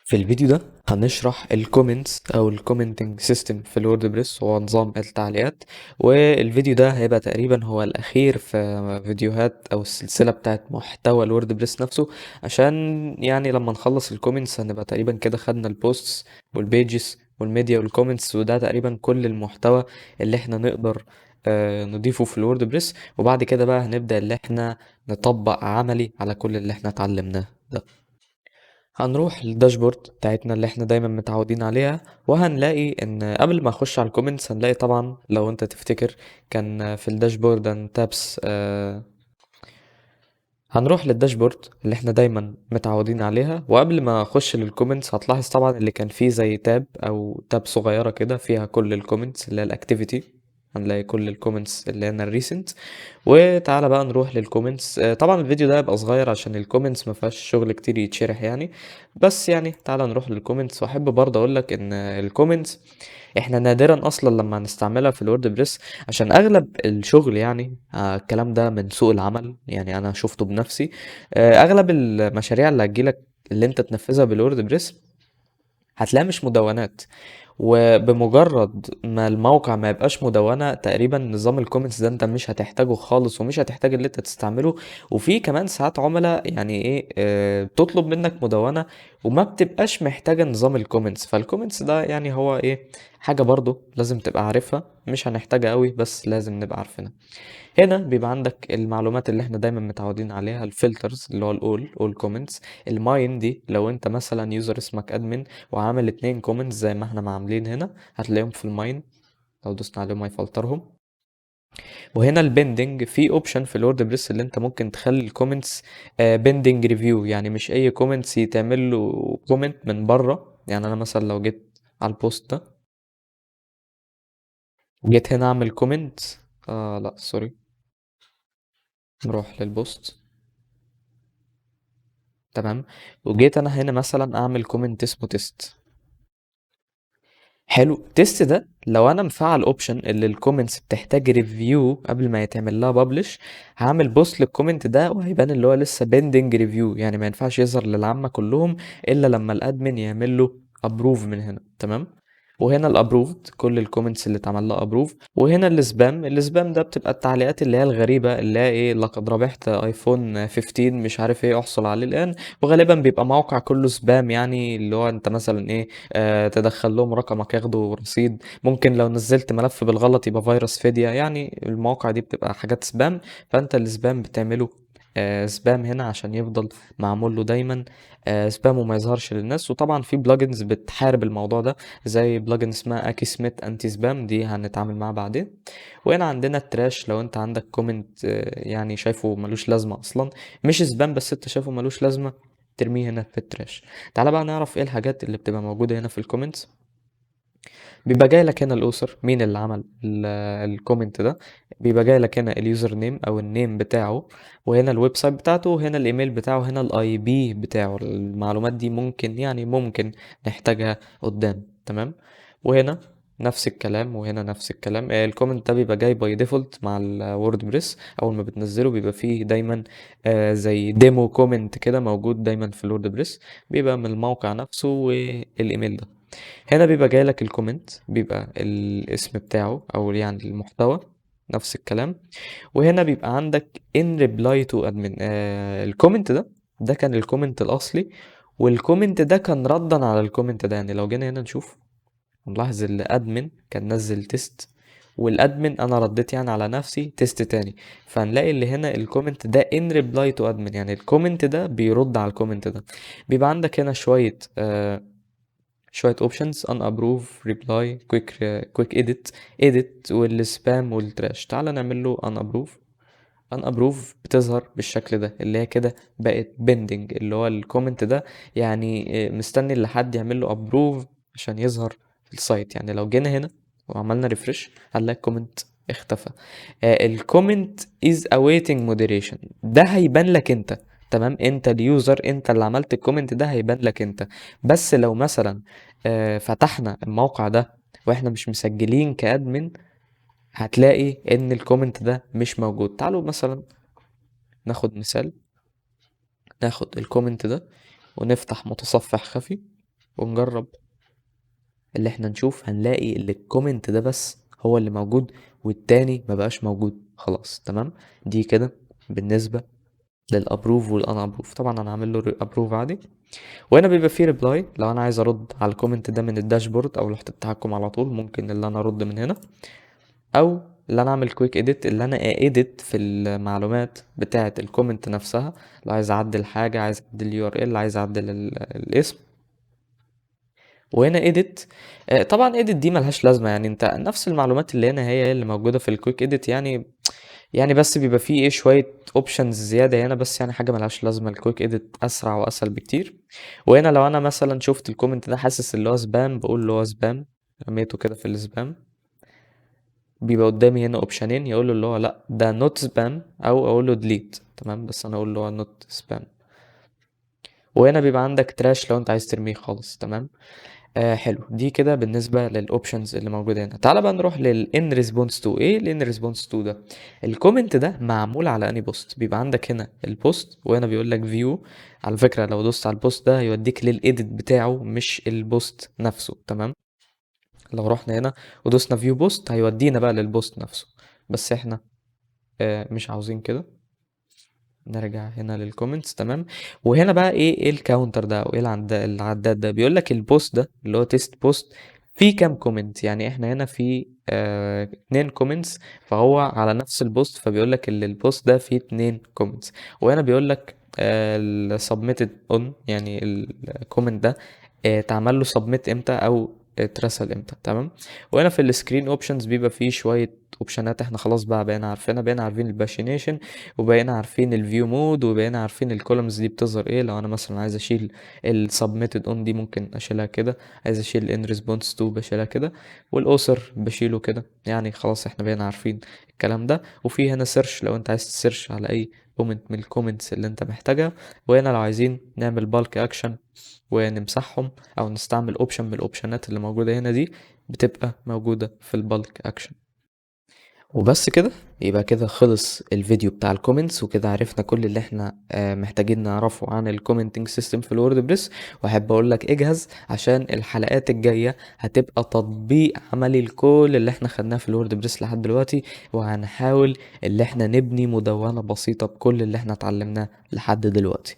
في الفيديو ده هنشرح الكومنتس او الكومنتنج سيستم في الووردبريس، هو نظام التعليقات. والفيديو ده هيبقى تقريبا هو الاخير في فيديوهات او السلسله بتاعت محتوى الووردبريس نفسه، عشان يعني لما نخلص الكومنتس هنبقى تقريبا كده خدنا البوستس والبيجز والميديا والكومنتس، وده تقريبا كل المحتوى اللي احنا نقدر نضيفه في الووردبريس. وبعد كده بقى هنبدأ اللي احنا نطبق عملي على كل اللي احنا اتعلمناه ده. هنروح للداشبورد بتاعتنا اللي احنا دايما متعودين عليها، وهنلاقي ان قبل ما اخش على الكومنتس هنلاقي طبعا لو انت تفتكر كان في الداشبورد ان تابس. هنروح للداشبورد اللي احنا دايما متعودين عليها، وقبل ما اخش للكومنتس هتلاحظ طبعا اللي كان فيه زي تاب او تاب صغيرة كده فيها كل الكومنتس اللي هي الاكتيفيتي. هنلاقي كل الكومنتس اللي هي الريسنت. وتعالى بقى نروح للكومنتس. طبعا الفيديو ده هيبقى صغير عشان الكومنتس ما فيهاش شغل كتير يتشرح يعني. بس يعني تعالى نروح للكومنتس، واحب برضه اقول لك ان الكومنتس احنا نادرا اصلا لما هنستعملها في الووردبريس، عشان اغلب الشغل يعني الكلام ده من سوق العمل، يعني انا شفته بنفسي. اغلب المشاريع اللي هتجيلك اللي انت تنفذها بالووردبريس هتلاقيها مش مدونات. وبمجرد ما الموقع ما يبقاش مدونة، تقريبا نظام الكومنتس ده انت مش هتحتاجه خالص، ومش هتحتاج اللي انت تستعمله. وفي كمان ساعات عملاء يعني ايه بتطلب منك مدونة وما بتبقاش محتاجة نظام الكومنتس. فالكومنتس ده يعني هو ايه، حاجة برضو لازم تبقى عارفها، مش هنحتاجها قوي بس لازم نبقى عارفينها. هنا بيبقى عندك المعلومات اللي احنا دايما متعودين عليها، الفلترز اللي هو الاول كومنتس. الماين دي لو انت مثلا يوزر اسمك ادمن وعامل 2 كومنتس زي ما احنا ما عاملين هنا، هتلاقيهم في الماين. لو دوسنا عليهم هيفلترهم. وهنا البندنج، في اوبشن في الورد بريس اللي انت ممكن تخلي الكومنتس بندنج ريفيو، يعني مش اي كومنتس يتعمل له كومنت من بره. يعني انا مثلا لو جيت على البوست ده، جيت هنا اعمل كومنت، لا سوري، نروح للبوست. تمام. وجيت انا هنا مثلا اعمل كومنت اسمه تيست. حلو، تيست ده لو انا مفعل اوبشن اللي الكومنتس بتحتاج ريفيو قبل ما يتعمل لها ببلش، هعمل بوست للكومنت ده وهيبان اللي هو لسه بيندنج ريفيو، يعني ما ينفعش يظهر للعامة كلهم الا لما الادمن يعمل له ابروف من هنا. تمام. وهنا الابروفد كل الكومنتس اللي اتعمل لها ابروف. وهنا السبام ده بتبقى التعليقات اللي هي الغريبه، اللي هي ايه، لقد ربحت ايفون 15 مش عارف ايه احصل عليه الان. وغالبا بيبقى موقع كله سبام، يعني اللي هو انت مثلا ايه، تدخل لهم رقمك ياخدوا رصيد. ممكن لو نزلت ملف بالغلط يبقى فيروس فدية، يعني المواقع دي بتبقى حاجات سبام. فانت السبام بتعمله سبام هنا عشان يفضل معمول له دايما سبام وما يظهرش للناس. وطبعا في بلجنز بتحارب الموضوع ده، زي بلجن اسمها اكي سميث انتي سبام، دي هنتعامل معاها بعدين. وهنا عندنا التراش، لو انت عندك كومنت يعني شايفه ملوش لازمة اصلا، مش سبام بس انت شايفه ملوش لازمة، ترميه هنا في التراش. تعال بقى نعرف ايه الحاجات اللي بتبقى موجودة هنا في الكومنتس. بيبقى جاي لك هنا الاوثر، مين اللي عمل الكومنت ده. بيبقى جاي لك هنا اليوزر نيم او النيم بتاعه، وهنا الويب سايت بتاعته، وهنا الايميل بتاعه، هنا الاي بي بتاعه. المعلومات دي ممكن يعني ممكن نحتاجها قدام. تمام. وهنا نفس الكلام، وهنا نفس الكلام. الكومنت ده بيبقى جاي باي ديفولت مع الووردبريس، اول ما بتنزله بيبقى فيه دايما زي ديمو كومنت كده موجود دايما في الووردبريس، بيبقى من الموقع نفسه والايميل ده. هنا بيبقى جاي لك الكومنت، بيبقى الاسم بتاعه او يعني المحتوى، نفس الكلام. وهنا بيبقى عندك in reply to admin. الكومنت ده كان الكومنت الاصلي، والكومنت ده كان ردا على الكومنت ده. يعني لو جينا هنا نشوف نلاحظ ان ادمن كان نزل تيست، والادمن انا رديت يعني على نفسي تيست تاني. فهنلاقي اللي هنا الكومنت ده in reply to admin، يعني الكومنت ده بيرد على الكومنت ده. بيبقى عندك هنا شوية اوبشنز: ان ابروف، ريبلاي، كويك اديت والسبام والتراش. تعال نعمل له ان ابروف. ان ابروف بتظهر بالشكل ده، اللي هي كده بقت بيندنج، اللي هو الكومنت ده يعني مستني لحد يعمل له ابروف عشان يظهر في السايت. يعني لو جينا هنا وعملنا ريفرش هنلاقي الكومنت اختفى. الكومنت از awaiting moderation، ده هيبان لك انت. تمام، انت اليوزر، انت اللي عملت الكومنت ده هيبان لك انت. بس لو مثلا فتحنا الموقع ده واحنا مش مسجلين كادمن، هتلاقي ان الكومنت ده مش موجود. تعالوا مثلا ناخد مثال، ناخد الكومنت ده ونفتح متصفح خفي. ونجرب اللي احنا نشوف، هنلاقي اللي الكومنت ده بس هو اللي موجود والتاني ما بقاش موجود خلاص. تمام. دي كده بالنسبة للابروف والان ابروف. طبعا انا عامل له ابروف عادي، وهنا بيبقى فيه ريبلاي. لو انا عايز ارد على الكومنت ده من الداشبورد او لوحة التحكم على طول، ممكن اللي انا ارد من هنا، او اللي انا اعمل كويك اديت، اللي انا اديت في المعلومات بتاعه الكومنت نفسها. لو عايز اعدل حاجه، عايز اعدل اليو ار ال، عايز اعدل الاسم. وهنا اديت. طبعا اديت دي ملهاش لازمه، يعني انت نفس المعلومات اللي هنا هي اللي موجوده في الكويك اديت يعني بس بيبقى فيه ايه شويه اوبشنز زياده هنا، بس يعني حاجه ملهاش لازمه. الكويك اديت اسرع واسهل بكتير. وهنا لو انا مثلا شفت الكومنت ده حاسس اللي هو سبام، بقول اللي هو سبام، رميته كده في السبام. بيبقى قدامي هنا اوبشنين، يقول له اللي هو لا ده نوت سبام، او اقول له ديليت. تمام، بس انا اقول له نوت سبام. وهنا بيبقى عندك تراش لو انت عايز ترميه خالص. تمام. حلو. دي كده بالنسبه للاوبشنز اللي موجوده هنا. تعال بقى نروح للان ريسبونس تو. ايه الان ريسبونس تو ده؟ الكومنت ده معمول على اني بوست. بيبقى عندك هنا البوست، وهنا بيقول لك فيو. على فكره لو دوست على البوست ده هيوديك للايديت بتاعه مش البوست نفسه. تمام. لو رحنا هنا ودوسنا فيو بوست هيودينا بقى للبوست نفسه، بس احنا مش عاوزين كده. نرجع هنا للكومنتس. تمام. وهنا بقى ايه الكاونتر ده او ايه العداد ده؟ بيقول لك البوست ده اللي هو تيست بوست فيه كام كومنت. يعني احنا هنا في 2 كومنتس، فهو على نفس البوست، فبيقول لك البوست ده فيه 2 كومنتس. وهنا بيقول لك submitted on، يعني الكومنت ده اتعمل له سبميت امتى او اترسل امتى. تمام. وهنا في السكرين اوبشنز بيبقى فيه شويه اوبشنات احنا خلاص بقى بقينا عارفينها. بقينا عارفين الباشينيشن، وبقينا عارفين الفيو مود، وبقينا عارفين الكولومز دي بتظهر ايه. لو انا مثلا عايز اشيل السبميتد اون دي ممكن اشيلها كده، عايز اشيل الان ريسبونس تو بشيلها كده، والاوثر بشيله كده. يعني خلاص احنا بقينا عارفين الكلام ده. وفي هنا سيرش لو انت عايز تسيرش على اي كومنت من الكومنتس اللي انت محتاجها. وهنا لو عايزين نعمل بالك اكشن ونمسحهم، او نستعمل اوبشن من الاوبشنات اللي موجودة هنا دي، بتبقى موجودة في البالك اكشن. وبس كده. يبقى كده خلص الفيديو بتاع الكومنتس، وكده عرفنا كل اللي احنا محتاجين نعرفه عن الكومنتنج سيستم في الووردبريس. واحب اقول لك اجهز عشان الحلقات الجاية هتبقى تطبيق عملي لكل اللي احنا خدناه في الووردبريس لحد دلوقتي، وهنحاول اللي احنا نبني مدونة بسيطة بكل اللي احنا اتعلمناه لحد دلوقتي.